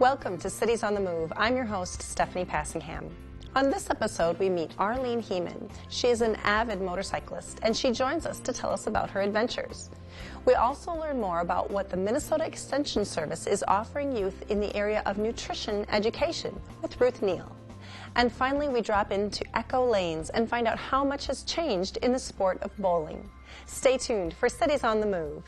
Welcome to Cities on the Move. I'm your host, Stephanie Passingham. On this episode, we meet Arlene Heeman. She is an avid motorcyclist, and she joins us to tell us about her adventures. We also learn more about what the Minnesota Extension Service is offering youth in the area of nutrition education with Ruth Neal. And finally, we drop into Echo Lanes and find out how much has changed in the sport of bowling. Stay tuned for Cities on the Move.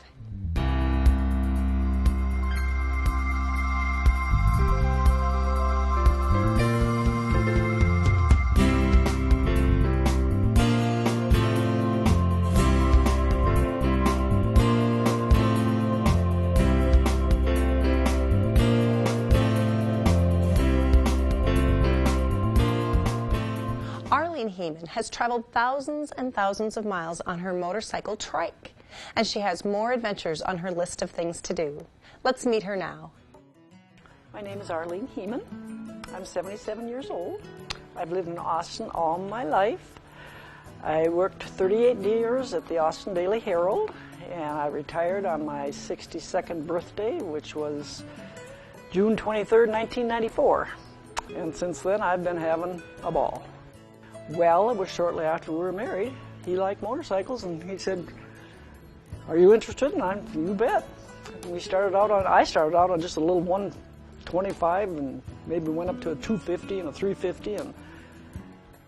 Arlene Heeman has traveled thousands and thousands of miles on her motorcycle trike, and she has more adventures on her list of things to do. Let's meet her now. My name is Arlene Heeman. I'm 77 years old. I've lived in Austin all my life. I worked 38 years at the Austin Daily Herald, and I retired on my 62nd birthday, which was June 23rd, 1994. And since then, I've been having a ball. Well, it was shortly after we were married. He liked motorcycles, and he said, "Are you interested?" And you bet. I started out on just a little 125, and maybe went up to a 250 and a 350, and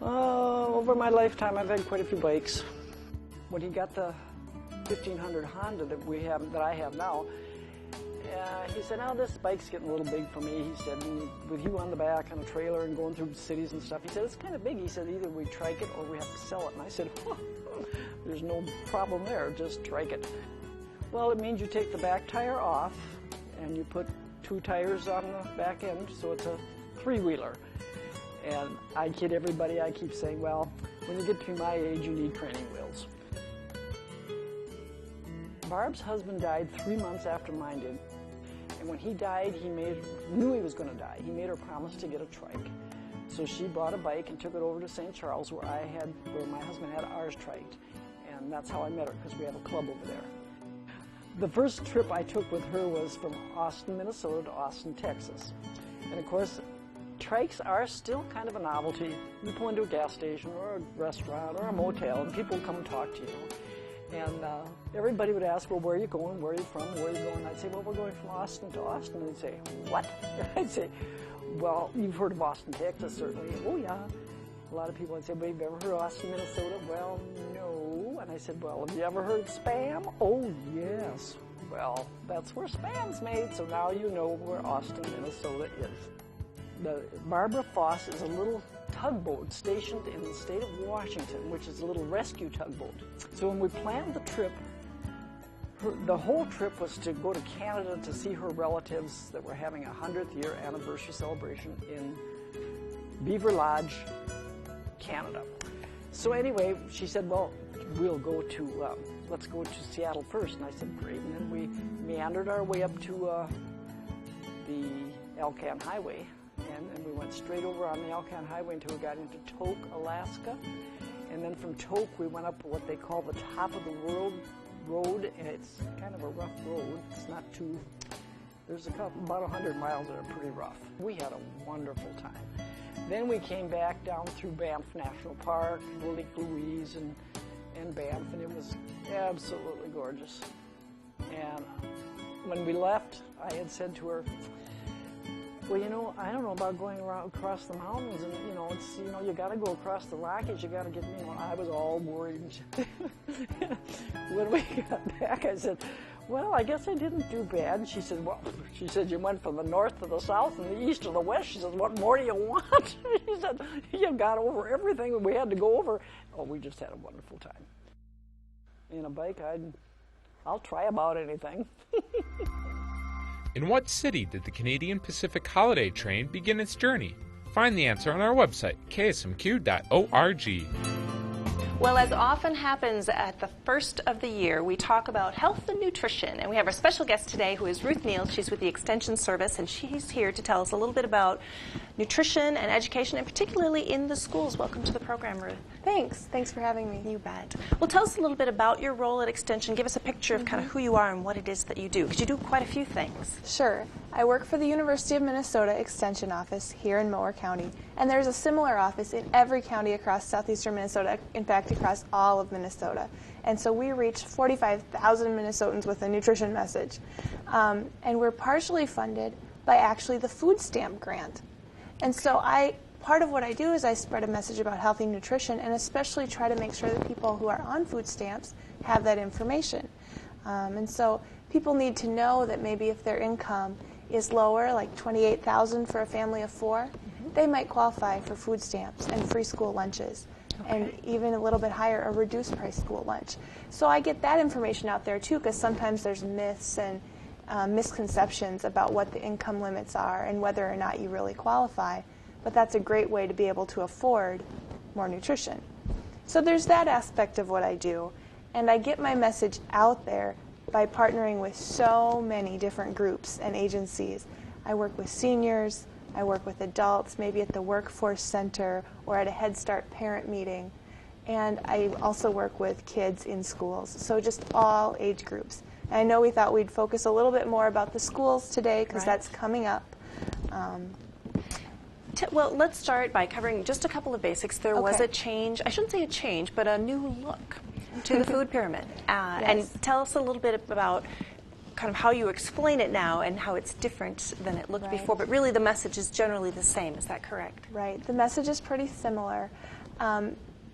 over my lifetime, I've had quite a few bikes. When he got the 1500 Honda that I have now, he said, "Now this bike's getting a little big for me." He said, "With you on the back on a trailer and going through cities and stuff," he said, "it's kind of big." He said, "Either we trike it or we have to sell it." And I said, "There's no problem there, just trike it." Well, it means you take the back tire off and you put 2 tires on the back end, so it's a 3-wheeler. And I kid everybody, I keep saying, well, when you get to my age, you need training wheels. Barb's husband died 3 months after mine did. And when he died, knew he was going to die. He made her promise to get a trike. So she bought a bike and took it over to St. Charles, where my husband had ours triked. And that's how I met her, because we have a club over there. The first trip I took with her was from Austin, Minnesota to Austin, Texas. And of course, trikes are still kind of a novelty. You pull into a gas station or a restaurant or a motel, and people come and talk to you. And everybody would ask, "Well, where are you going? Where are you from? Where are you going?" I'd say, "Well, we're going from Austin to Austin." And they'd say, "What?" I'd say, "Well, you've heard of Austin, Texas, certainly." "Oh, yeah." A lot of people would say, "Well, you've ever heard of Austin, Minnesota?" "Well, no." And I said, "Well, have you ever heard of Spam?" "Oh, yes." "Well, that's where Spam's made, so now you know where Austin, Minnesota is." The Barbara Foss is a little tugboat stationed in the state of Washington, which is a little rescue tugboat. So when we planned the trip, the whole trip was to go to Canada to see her relatives that were having a 100th year anniversary celebration in Beaver Lodge, Canada. So anyway, she said, "Well, we'll go to, let's go to Seattle first." And I said, "Great." And then we meandered our way up to the Alcan Highway. And we went straight over on the Alcan Highway until we got into Tok, Alaska. And then from Tok, we went up what they call the top of the world road, and it's kind of a rough road. It's not too, there's about 100 miles that are pretty rough. We had a wonderful time. Then we came back down through Banff National Park, Lake Louise, and Banff, and it was absolutely gorgeous. And when we left, I had said to her, "Well, I don't know about going across the mountains, and, it's, you got to go across the Rockies, you got to get, I was all worried." When we got back, I said, "Well, I guess I didn't do bad." And she said, she said, "You went from the north to the south and the east to the west." She said, "What more do you want?" She said, "You got over everything we had to go over." Oh, we just had a wonderful time. In a bike, I'll try about anything. In what city did the Canadian Pacific Holiday Train begin its journey? Find the answer on our website, ksmq.org. Well, as often happens at the first of the year, we talk about health and nutrition. And we have our special guest today, who is Ruth Neal. She's with the Extension Service, and she's here to tell us a little bit about nutrition and education, and particularly in the schools. Welcome to the program, Ruth. Thanks. Thanks for having me. You bet. Well, tell us a little bit about your role at Extension. Give us a picture of kind of who you are and what it is that you do, because you do quite a few things. Sure. I work for the University of Minnesota Extension Office here in Mower County, and there's a similar office in every county across southeastern Minnesota, in fact across all of Minnesota. And so we reach 45,000 Minnesotans with a nutrition message. And we're partially funded by actually the food stamp grant. And so part of what I do is I spread a message about healthy nutrition and especially try to make sure that people who are on food stamps have that information. And so people need to know that maybe if their income is lower, like $28,000 for a family of 4, they might qualify for food stamps and free school lunches. And even a little bit higher, a reduced price school lunch. So I get that information out there too, because sometimes there's myths and misconceptions about what the income limits are and whether or not you really qualify. But that's a great way to be able to afford more nutrition. So there's that aspect of what I do. And I get my message out there by partnering with so many different groups and agencies. I work with seniors, I work with adults, maybe at the workforce center or at a Head Start parent meeting. And I also work with kids in schools, so just all age groups. And I know we thought we'd focus a little bit more about the schools today because that's coming up. Well, let's start by covering just a couple of basics. There was a change, I shouldn't say a change, but a new look to the food pyramid. And tell us a little bit about kind of how you explain it now and how it's different than it looked before, but really the message is generally the same. Is that correct? Right. The message is pretty similar.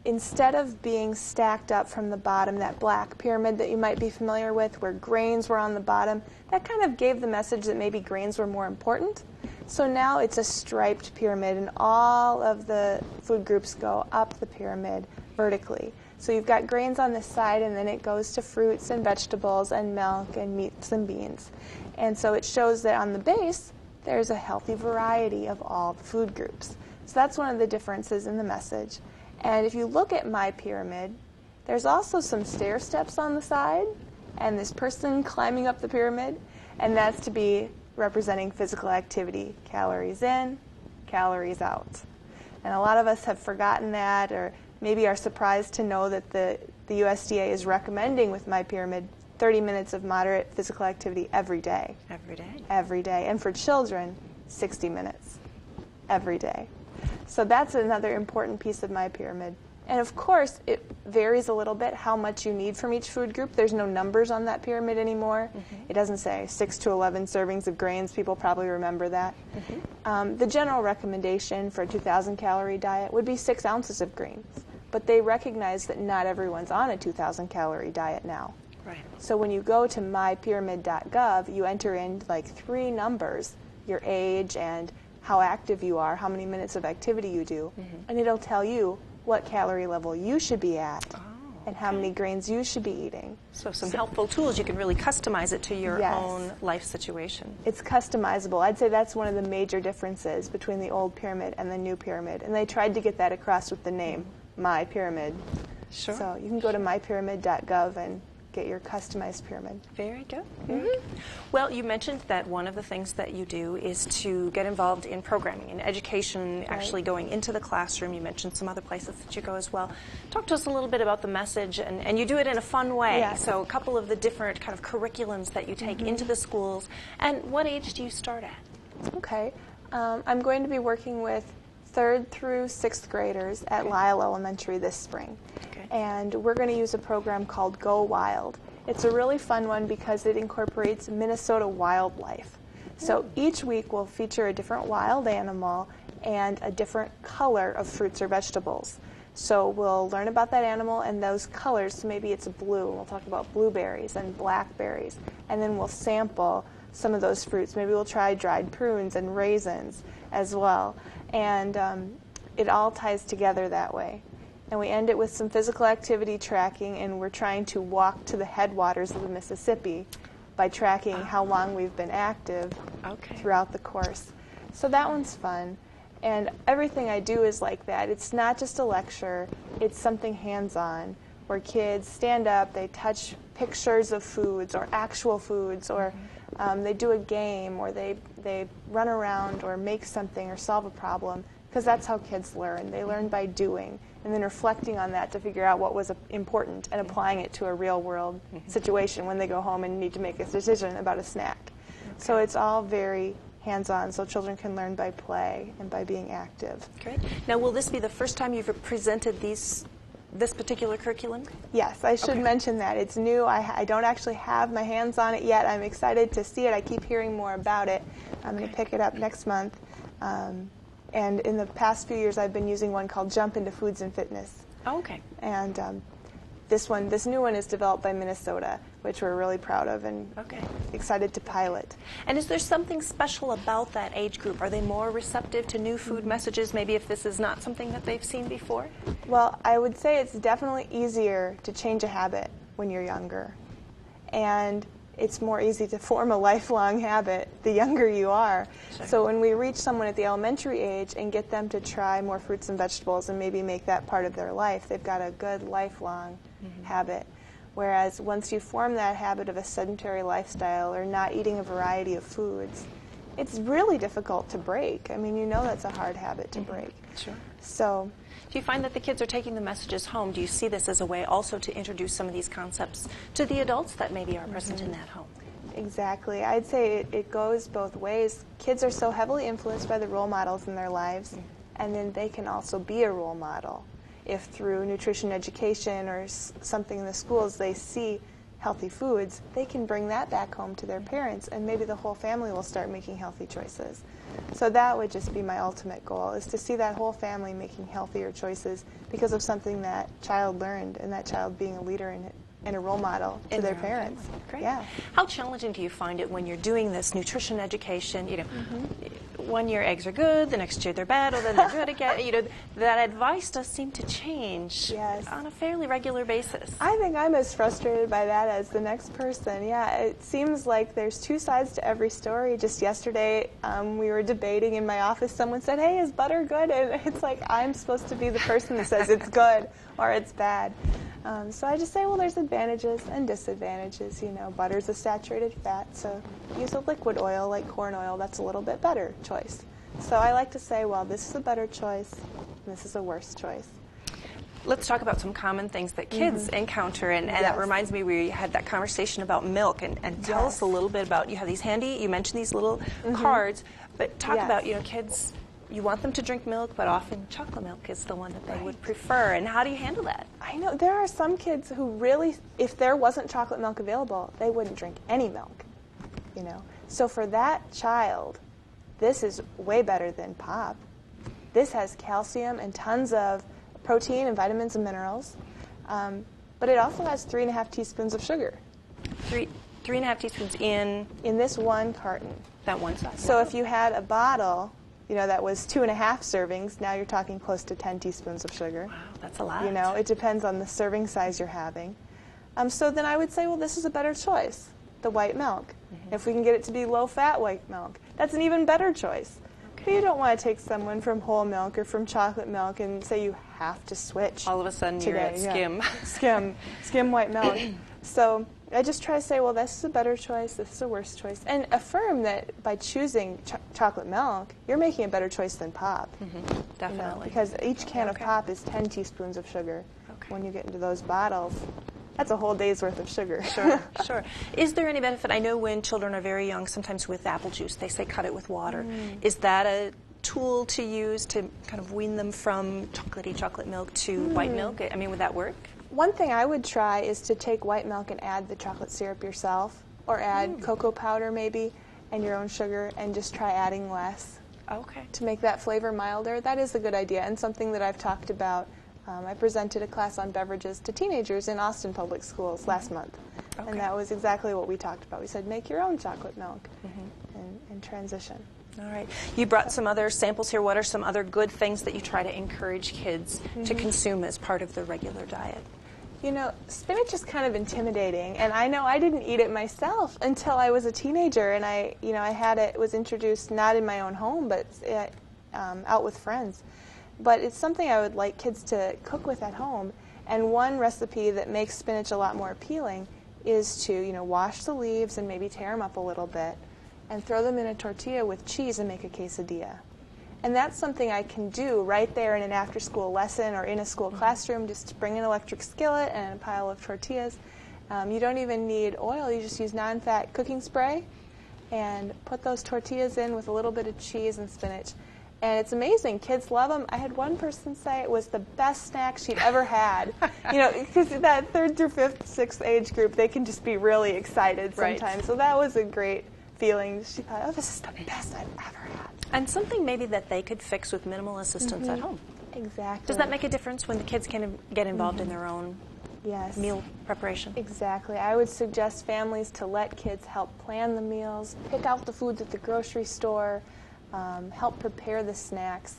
Instead of being stacked up from the bottom, that black pyramid that you might be familiar with where grains were on the bottom, that kind of gave the message that maybe grains were more important. So now it's a striped pyramid and all of the food groups go up the pyramid vertically. So you've got grains on this side, and then it goes to fruits and vegetables and milk and meats and beans. And so it shows that on the base, there's a healthy variety of all the food groups. So that's one of the differences in the message. And if you look at my pyramid, there's also some stair steps on the side, and this person climbing up the pyramid, and that's to be representing physical activity. Calories in, calories out. And a lot of us have forgotten that, or maybe are surprised to know that the USDA is recommending with my pyramid 30 minutes of moderate physical activity every day. Every day? Every day. And for children, 60 minutes every day. So that's another important piece of my pyramid. And of course, it varies a little bit how much you need from each food group. There's no numbers on that pyramid anymore. It doesn't say 6 to 11 servings of grains. People probably remember that. The general recommendation for a 2,000 calorie diet would be 6 ounces of grains. But they recognize that not everyone's on a 2,000 calorie diet now. Right. So when you go to mypyramid.gov, you enter in like 3 numbers, your age and how active you are, how many minutes of activity you do, and it'll tell you what calorie level you should be at and how many grains you should be eating. So some helpful tools. You can really customize it to your own life situation. It's customizable. I'd say that's one of the major differences between the old pyramid and the new pyramid. And they tried to get that across with the name, My Pyramid. Sure. So you can go to mypyramid.gov and get your customized pyramid. Very good. Well, you mentioned that one of the things that you do is to get involved in programming and education, actually going into the classroom. You mentioned some other places that you go as well. Talk to us a little bit about the message, and you do it in a fun way. Yes. So a couple of the different kind of curriculums that you take into the schools. And what age do you start at? Okay. I'm going to be working with 3rd through 6th graders at Lyle Elementary this spring. And we're going to use a program called Go Wild. It's a really fun one because it incorporates Minnesota wildlife. So each week we'll feature a different wild animal and a different color of fruits or vegetables. So we'll learn about that animal and those colors. So maybe it's blue, and we'll talk about blueberries and blackberries. And then we'll sample some of those fruits. Maybe we'll try dried prunes and raisins as well. And it all ties together that way. And we end it with some physical activity tracking, and we're trying to walk to the headwaters of the Mississippi by tracking how long we've been active throughout the course. So that one's fun. And everything I do is like that. It's not just a lecture, it's something hands-on, where kids stand up, they touch pictures of foods or actual foods, or they do a game, or they run around or make something or solve a problem, because that's how kids learn. They learn by doing and then reflecting on that to figure out what was important and applying it to a real world situation when they go home and need to make a decision about a snack. So it's all very hands-on, so children can learn by play and by being active. Great. Now, will this be the first time you've presented this particular curriculum? Yes, I should mention that. It's new. I don't actually have my hands on it yet. I'm excited to see it. I keep hearing more about it. I'm going to pick it up next month. And in the past few years, I've been using one called Jump into Foods and Fitness. Oh, okay. And this new one is developed by Minnesota, which we're really proud of and excited to pilot. And is there something special about that age group? Are they more receptive to new food messages, maybe if this is not something that they've seen before? Well, I would say it's definitely easier to change a habit when you're younger. And it's more easy to form a lifelong habit the younger you are. Sure. So when we reach someone at the elementary age and get them to try more fruits and vegetables and maybe make that part of their life, they've got a good lifelong habit. Whereas once you form that habit of a sedentary lifestyle or not eating a variety of foods, it's really difficult to break. I mean, you know that's a hard habit to break. Sure. So, do you find that the kids are taking the messages home? Do you see this as a way also to introduce some of these concepts to the adults that maybe are present in that home? Exactly. I'd say it goes both ways. Kids are so heavily influenced by the role models in their lives, and then they can also be a role model. If through nutrition education or something in the schools they see healthy foods, they can bring that back home to their parents, and maybe the whole family will start making healthy choices. So that would just be my ultimate goal, is to see that whole family making healthier choices because of something that child learned, and that child being a leader in it and a role model to their parents. Great. Yeah. How challenging do you find it when you're doing this nutrition education? You know, one year eggs are good, the next year they're bad, or then they're good again. You know, that advice does seem to change on a fairly regular basis. I think I'm as frustrated by that as the next person. Yeah, it seems like there's two sides to every story. Just yesterday, we were debating in my office. Someone said, "Hey, is butter good?" And it's like I'm supposed to be the person that says it's good or it's bad. So I just say, well, there's advantages and disadvantages. You know, butter's a saturated fat, so use a liquid oil like corn oil. That's a little bit better choice. So I like to say, well, this is a better choice, and this is a worse choice. Let's talk about some common things that kids encounter, and that reminds me, we had that conversation about milk, and tell us a little bit about, you have these handy, you mentioned these little cards, but talk about, you know, kids, you want them to drink milk, but often chocolate milk is the one that they would prefer, and how do you handle that? I know, there are some kids who really, if there wasn't chocolate milk available, they wouldn't drink any milk, you know. So for that child, this is way better than pop. This has calcium and tons of protein and vitamins and minerals, but it also has 3.5 teaspoons of sugar. 3.5 teaspoons in this one carton. That one size. So if you had a bottle, you know, that was 2.5 servings, now you're talking close to 10 teaspoons of sugar. Wow, that's a lot. You know, it depends on the serving size you're having. So then I would say, well, this is a better choice, the white milk. If we can get it to be low-fat white milk, that's an even better choice. But you don't want to take someone from whole milk or from chocolate milk and say you have to switch. All of a sudden you're at skim. Skim white milk. So I just try to say, well, this is a better choice, this is a worse choice, and affirm that by choosing chocolate milk, you're making a better choice than pop. Definitely. You know, because each can of pop is 10 teaspoons of sugar. When you get into those bottles, that's a whole day's worth of sugar. Sure. Is there any benefit? I know when children are very young, sometimes with apple juice, they say cut it with water. Is that a tool to use to kind of wean them from chocolatey chocolate milk to white milk? I mean, would that work? One thing I would try is to take white milk and add the chocolate syrup yourself, or add cocoa powder maybe, and your own sugar, and just try adding less. To make that flavor milder. That is a good idea, and something that I've talked about. I presented a class on beverages to teenagers in Austin Public Schools last month, and that was exactly what we talked about. We said, make your own chocolate milk and transition. All right. You brought some other samples here. What are some other good things that you try to encourage kids to consume as part of their regular diet? You know, spinach is kind of intimidating, and I know I didn't eat it myself until I was a teenager, and I had it was introduced not in my own home, but out with friends. But it's something I would like kids to cook with at home, and one recipe that makes spinach a lot more appealing is to, you know, wash the leaves and maybe tear them up a little bit, and throw them in a tortilla with cheese and make a quesadilla. And that's something I can do right there in an after-school lesson or in a school classroom. Just bring an electric skillet and a pile of tortillas. You don't even need oil. You just use non-fat cooking spray and put those tortillas in with a little bit of cheese and spinach. And it's amazing. Kids love them. I had one person say it was the best snack she'd ever had. You know, because that 3rd through 5th, 6th age group, they can just be really excited sometimes. Right. So that was a great feeling. She thought, oh, this is the best I've ever had. And something maybe that they could fix with minimal assistance at home. Exactly. Does that make a difference when the kids can get involved in their own Yes. meal preparation? Exactly. I would suggest families to let kids help plan the meals, pick out the foods at the grocery store, help prepare the snacks.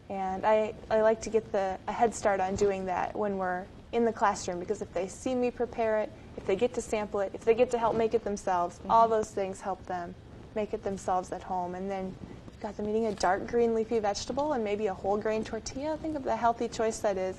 And I like to get a head start on doing that when we're in the classroom, because if they see me prepare it, if they get to sample it, if they get to help make it themselves, all those things help them make it themselves at home. And then you've got them eating a dark green leafy vegetable and maybe a whole grain tortilla. Think of the healthy choice that is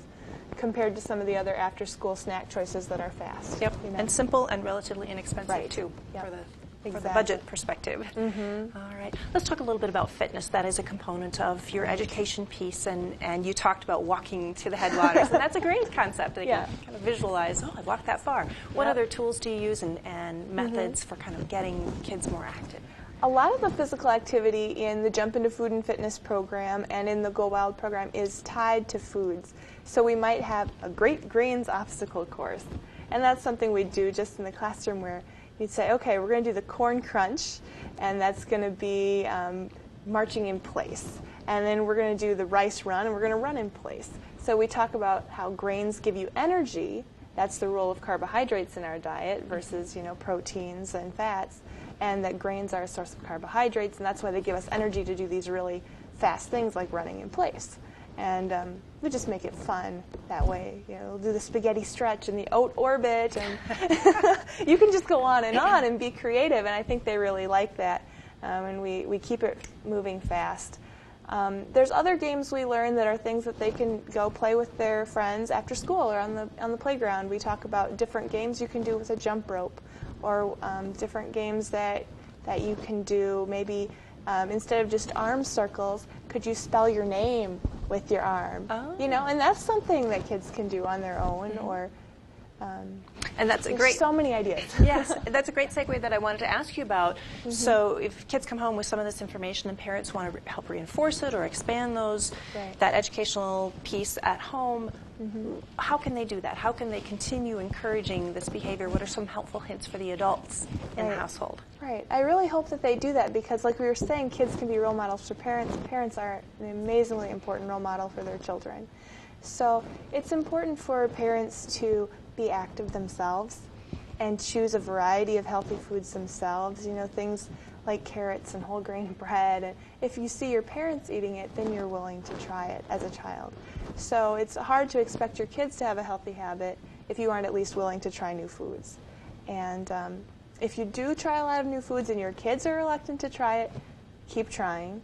compared to some of the other after-school snack choices that are fast. Yep, you know? and simple and relatively inexpensive Right. too, Yep. for the Exactly. budget perspective. All right, let's talk a little bit about fitness. That is a component of your education piece, and you talked about walking to the headwaters, and that's a great concept. They Yeah. can kind of visualize, oh, I've walked that far. What Yep. other tools do you use and methods for kind of getting kids more active? A lot of the physical activity in the Jump Into Food and Fitness program and in the Go Wild program is tied to foods. So we might have a great grains obstacle course, and that's something we do just in the classroom where you'd say, okay, we're going to do the corn crunch, and that's going to be marching in place. And then we're going to do the rice run, and we're going to run in place. So we talk about how grains give you energy. That's the role of carbohydrates in our diet versus, you know, proteins and fats. And that grains are a source of carbohydrates, and that's why they give us energy to do these really fast things like running in place. And we just make it fun that way. You know, we'll do the spaghetti stretch and the oat orbit, and you can just go on and be creative. And I think they really like that. And we keep it moving fast. There's other games we learn that are things that they can go play with their friends after school or on the playground. We talk about different games you can do with a jump rope, or different games that you can do. Maybe instead of just arm circles, could you spell your name with your arm? Oh. You know, and that's something that kids can do on their own. Or and that's a there's great so many ideas. Yes, that's a great segue that I wanted to ask you about. So if kids come home with some of this information and parents want to help reinforce it or expand that educational piece at home, how can they do that? How can they continue encouraging this behavior? What are some helpful hints for the adults in the household? Right. I really hope that they do that, because like we were saying, kids can be role models for parents. Parents are an amazingly important role model for their children. So it's important for parents to be active themselves and choose a variety of healthy foods themselves, you know, things like carrots and whole grain bread. And if you see your parents eating it, then you're willing to try it as a child. So it's hard to expect your kids to have a healthy habit if you aren't at least willing to try new foods. And if you do try a lot of new foods and your kids are reluctant to try it, keep trying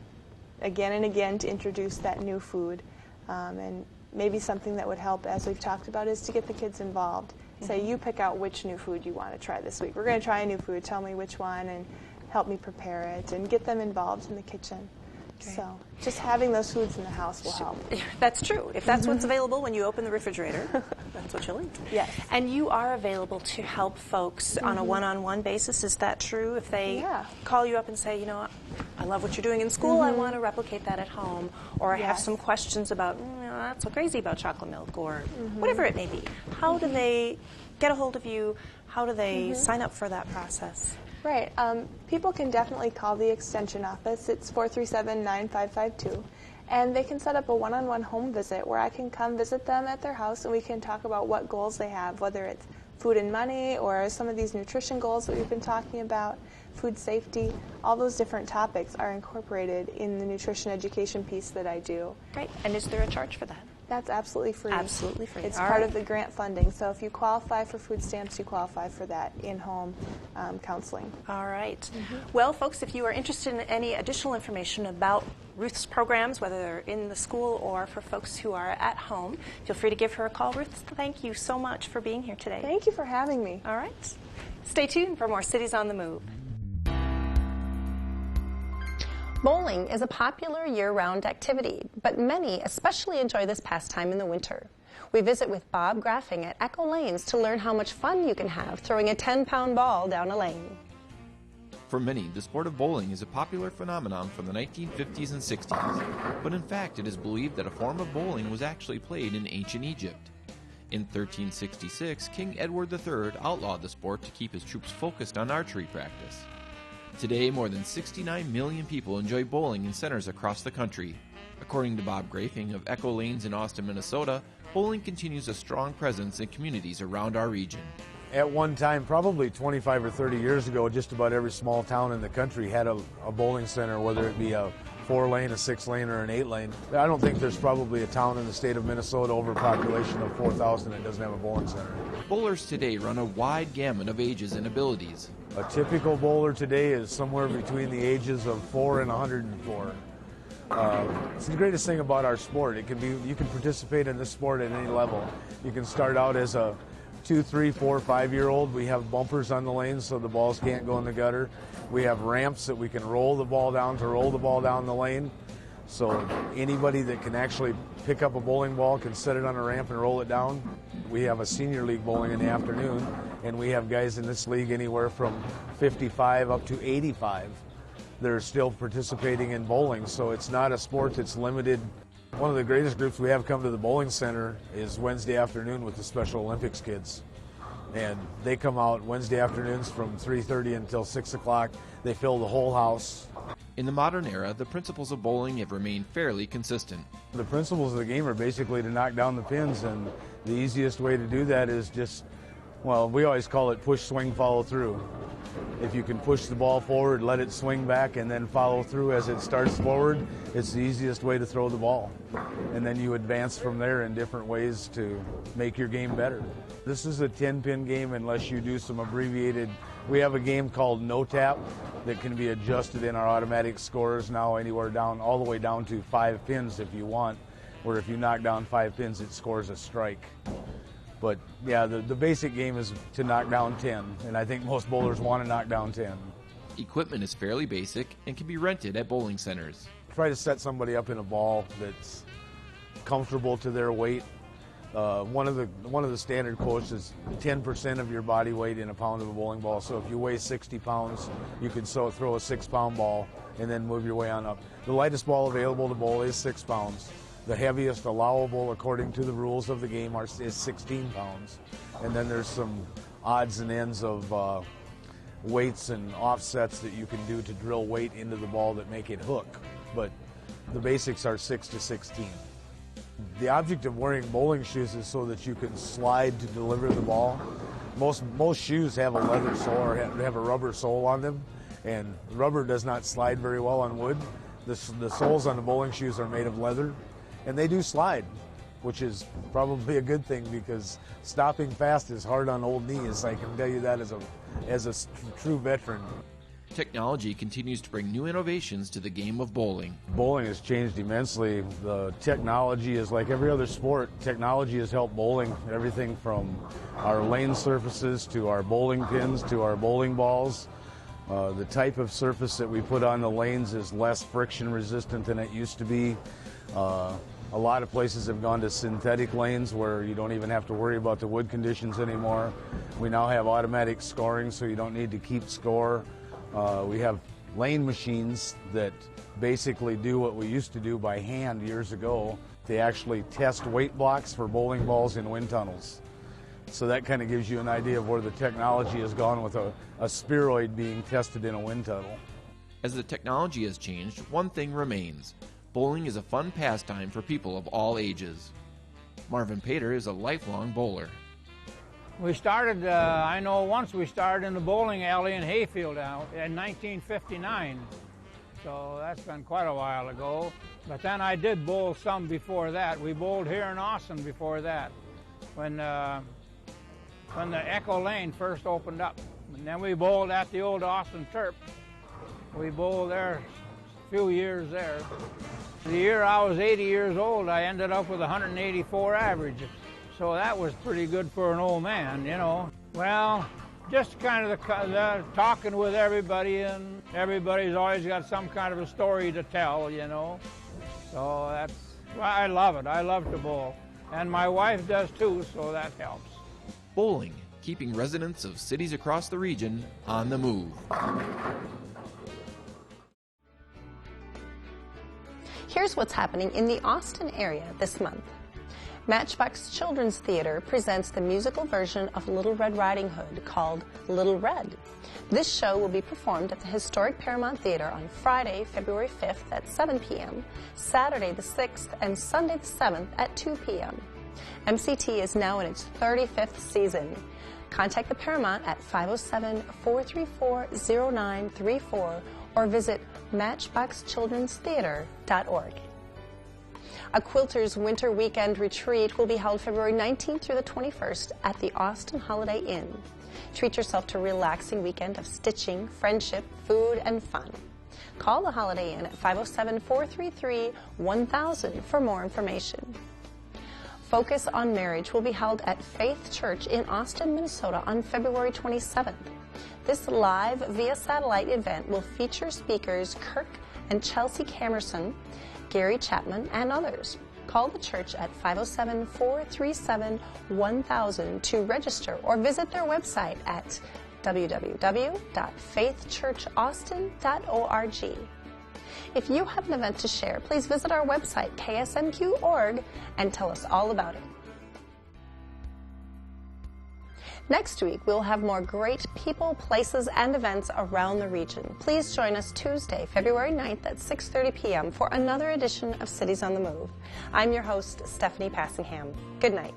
again and again to introduce that new food. And maybe something that would help, as we've talked about, is to get the kids involved. Say, you pick out which new food you want to try this week. We're going to try a new food. Tell me which one and help me prepare it, and get them involved in the kitchen. Okay. So just having those foods in the house will help. That's true. If that's what's available when you open the refrigerator, that's what you'll eat. Yes. And you are available to help folks on a one-on-one basis. Is that true? If they call you up and say, you know, I love what you're doing in school, I want to replicate that at home, or I have some questions about, you know, that's so crazy about chocolate milk, or whatever it may be. How do they get a hold of you? How do they sign up for that process? Right. People can definitely call the Extension office. It's 437-9552. And they can set up a one-on-one home visit where I can come visit them at their house, and we can talk about what goals they have, whether it's food and money or some of these nutrition goals that we've been talking about, food safety. All those different topics are incorporated in the nutrition education piece that I do. Great. And is there a charge for that? That's absolutely free. Absolutely free. It's All part right. of the grant funding. So if you qualify for food stamps, you qualify for that in-home counseling. All right. Well, folks, if you are interested in any additional information about Ruth's programs, whether they're in the school or for folks who are at home, feel free to give her a call. Ruth, thank you so much for being here today. Thank you for having me. All right. Stay tuned for more Cities on the Move. Bowling is a popular year-round activity, but many especially enjoy this pastime in the winter. We visit with Bob Graffing at Echo Lanes to learn how much fun you can have throwing a 10-pound ball down a lane. For many, the sport of bowling is a popular phenomenon from the 1950s and 60s, but in fact it is believed that a form of bowling was actually played in ancient Egypt. In 1366, King Edward III outlawed the sport to keep his troops focused on archery practice. Today, more than 69 million people enjoy bowling in centers across the country. According to Bob Grafing of Echo Lanes in Austin, Minnesota, bowling continues a strong presence in communities around our region. At one time, probably 25 or 30 years ago, just about every small town in the country had a bowling center, whether it be a 4-lane, a 6-lane, or an 8-lane. I don't think there's probably a town in the state of Minnesota over a population of 4,000 that doesn't have a bowling center. Bowlers today run a wide gamut of ages and abilities. A typical bowler today is somewhere between the ages of 4 and 104. It's the greatest thing about our sport. You can participate in this sport at any level. You can start out as a 2, 3, 4, 5-year-old. We have bumpers on the lanes so the balls can't go in the gutter. We have ramps that we can roll the ball down the lane. So anybody that can actually pick up a bowling ball can set it on a ramp and roll it down. We have a senior league bowling in the afternoon, and we have guys in this league anywhere from 55 up to 85. They're still participating in bowling, so it's not a sport that's limited. One of the greatest groups we have come to the bowling center is Wednesday afternoon with the Special Olympics kids. And they come out Wednesday afternoons from 3:30 until 6 o'clock. They fill the whole house. In the modern era, the principles of bowling have remained fairly consistent. The principles of the game are basically to knock down the pins, and the easiest way to do that is just, well, we always call it push, swing, follow through. If you can push the ball forward, let it swing back, and then follow through as it starts forward, it's the easiest way to throw the ball. And then you advance from there in different ways to make your game better. This is a 10-pin game unless you do some abbreviated. We have a game called No Tap that can be adjusted in our automatic scores now anywhere down, all the way down to 5 pins if you want, where if you knock down 5 pins, it scores a strike. But yeah, the basic game is to knock down 10, and I think most bowlers want to knock down 10. Equipment is fairly basic and can be rented at bowling centers. Try to set somebody up in a ball that's comfortable to their weight. One of the standard quotes is 10% of your body weight in a pound of a bowling ball. So if you weigh 60 pounds, you can throw a 6-pound ball and then move your way on up. The lightest ball available to bowl is 6 pounds. The heaviest allowable according to the rules of the game is 16 pounds. And then there's some odds and ends of weights and offsets that you can do to drill weight into the ball that make it hook. But the basics are 6 to 16. The object of wearing bowling shoes is so that you can slide to deliver the ball. Most shoes have a leather sole or have a rubber sole on them, and rubber does not slide very well on wood. The soles on the bowling shoes are made of leather, and they do slide, which is probably a good thing because stopping fast is hard on old knees. I can tell you that as a true veteran. Technology continues to bring new innovations to the game of bowling. Bowling has changed immensely. The technology is like every other sport. Technology has helped bowling. Everything from our lane surfaces to our bowling pins to our bowling balls. The type of surface that we put on the lanes is less friction resistant than it used to be. A lot of places have gone to synthetic lanes where you don't even have to worry about the wood conditions anymore. We now have automatic scoring, so you don't need to keep score. We have lane machines that basically do what we used to do by hand years ago. They actually test weight blocks for bowling balls in wind tunnels. So that kind of gives you an idea of where the technology has gone with a spheroid being tested in a wind tunnel. As the technology has changed, one thing remains. Bowling is a fun pastime for people of all ages. Marvin Pater is a lifelong bowler. We started, I know once we started in the bowling alley in Hayfield out in 1959. So that's been quite a while ago. But then I did bowl some before that. We bowled here in Austin before that, when the Echo Lane first opened up. And then we bowled at the old Austin Terp. We bowled there a few years there. The year I was 80 years old, I ended up with 184 averages. So that was pretty good for an old man, you know. Well, just kind of the talking with everybody, and everybody's always got some kind of a story to tell, you know. So that's, well, I love it. I love to bowl. And my wife does too, so that helps. Bowling, keeping residents of cities across the region on the move. Here's what's happening in the Austin area this month. Matchbox Children's Theater presents the musical version of Little Red Riding Hood called Little Red. This show will be performed at the historic Paramount Theater on Friday, February 5th at 7 p.m., Saturday the 6th, and Sunday the 7th at 2 p.m. MCT is now in its 35th season. Contact the Paramount at 507-434-0934 or visit matchboxchildrenstheater.org. A Quilter's Winter Weekend Retreat will be held February 19th through the 21st at the Austin Holiday Inn. Treat yourself to a relaxing weekend of stitching, friendship, food, and fun. Call the Holiday Inn at 507-433-1000 for more information. Focus on Marriage will be held at Faith Church in Austin, Minnesota on February 27th. This live via satellite event will feature speakers Kirk and Chelsea Camerson, Gary Chapman, and others. Call the church at 507-437-1000 to register or visit their website at www.faithchurchaustin.org. If you have an event to share, please visit our website, ksmq.org, and tell us all about it. Next week, we'll have more great people, places, and events around the region. Please join us Tuesday, February 9th at 6:30 p.m. for another edition of Cities on the Move. I'm your host, Stephanie Passingham. Good night.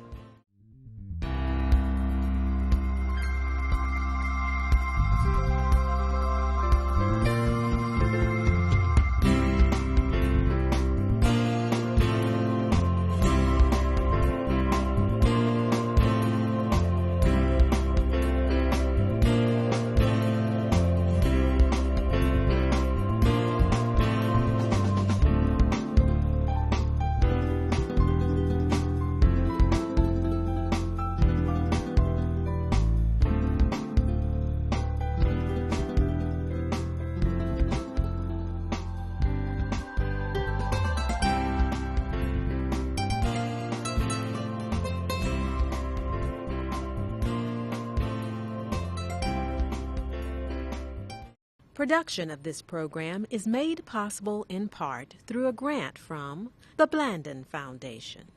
Production of this program is made possible in part through a grant from the Blandon Foundation.